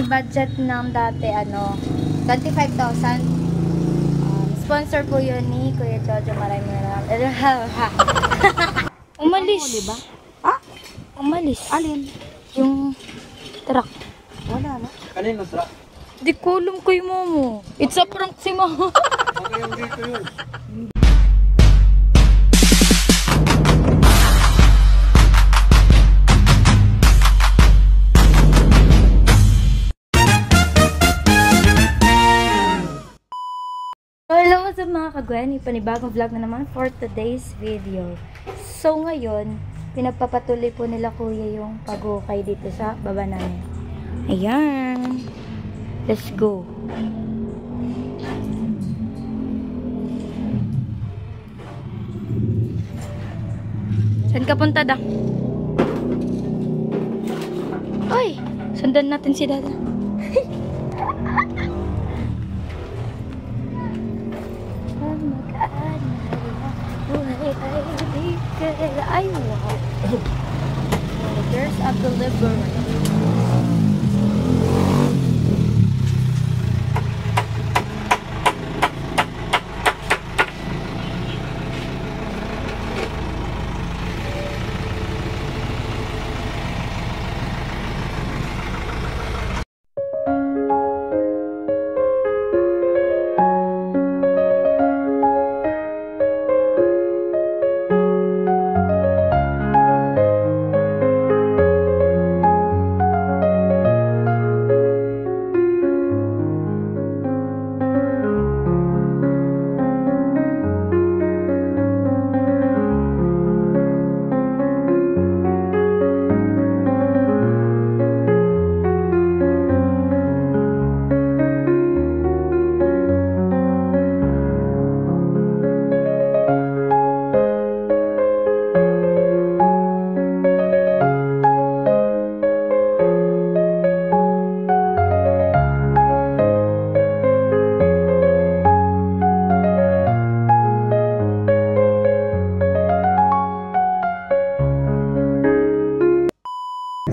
budget ng dati, 25,000. Sponsor po yun ni Kuya Jojo. Maraming. Umalis. Diba? Ah? Umalis. Alin? Yung truck. Wala na. Kanino truck? Di ko alam kay Momo. It's a prank si Mama. Okay, yung dito yun. Hello, what's up mga kagwen? Panibagong vlog na naman for today's video. So ngayon, pinagpapatuloy po nila kuya yung pag-ukay dito sa baba namin. Ayan. Let's go. Saan ka punta da? Ay! Sundan natin si Dada. Ay, wow. There's a delivery.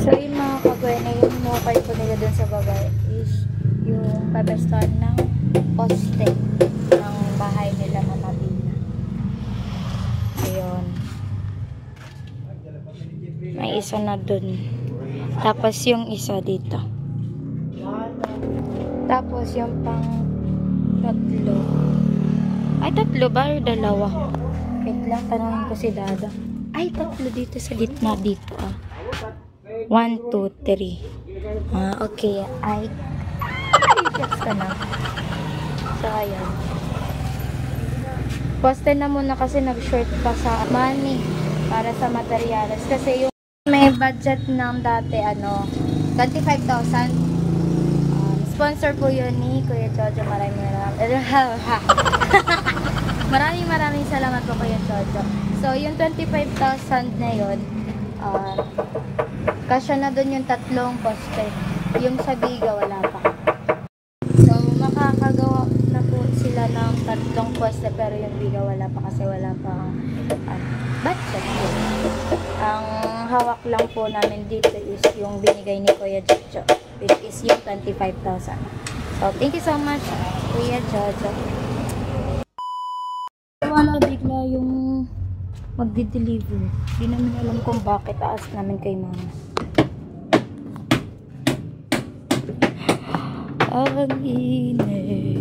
So yun mga kagwena, yung hinukay ko nila dun sa baba is yung pabestan ng poste ng bahay nila Mama Bina. Ayun. May isa na dun. Tapos yung isa dito. Tapos yung pang tatlo. Ay, tatlo ba? Or dalawa? Wait lang, tanongin ko si Dada. Ay, tatlo dito sa gitna dito. 1, 2, 3. Okay. Ay, gets ka na. So, ayan. Poste na muna kasi nag-short pa sa money para sa materials. Kasi yung may budget ng dati, 25,000. Sponsor po yun ni Kuya Jojo. Maraming salamat po Kuya Jojo. So, yung 25,000 na yun, kasya na dun yung tatlong poste. Yung sa Biga, wala pa. So, makakagawa na po sila ng tatlong poste, pero yung Biga, wala pa kasi wala pa budget. Ang hawak lang po namin dito is yung binigay ni Kuya Jojo, which is yung 25,000. So, thank you so much, Kuya Jojo. Wala bigla yung magdi-deliver. Hindi namin alam kung bakit taas namin kay Mama. Ang init.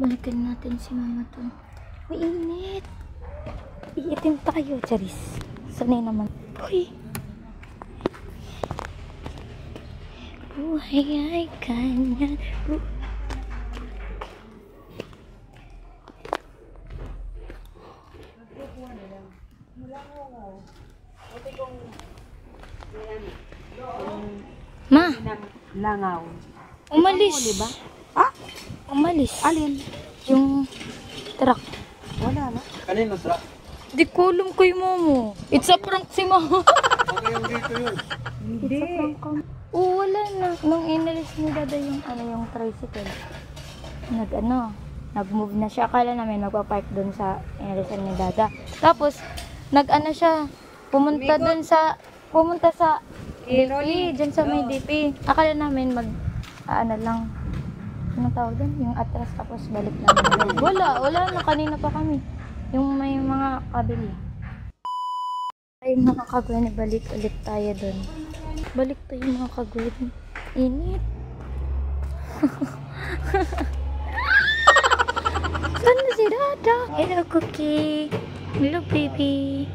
Balikan natin si Mama to. Uy, init. Iitim tayo, Charis. Sanay naman. Uy. Buhay ay kanya. Ma. Langaw. Umalis. Diba? Ah? Umalis. Alin? Yung truck. Wala na. Kanino sa? Di ko alam kay Momo. It's a prank si Mama. Baka yung dito yun. It's a prank ka. Oo, wala na. Nung inalis ni Dada yung, yung tricycle. Nag-move na siya. Akala namin magpa-park dun sa inalisan ni Dada. Tapos, siya. Pumunta sa DP. Dyan sa may DP. Akala namin lang. Anong tawag doon? Yung atras tapos balik namin. Wala na. Kanina pa kami. Yung may mga kabili. Ay, mga kagwani, balik ulit tayo doon. Balik tayo mga kagwani. Init. Saan na si Dada? Hello, Cookie. Hello, baby.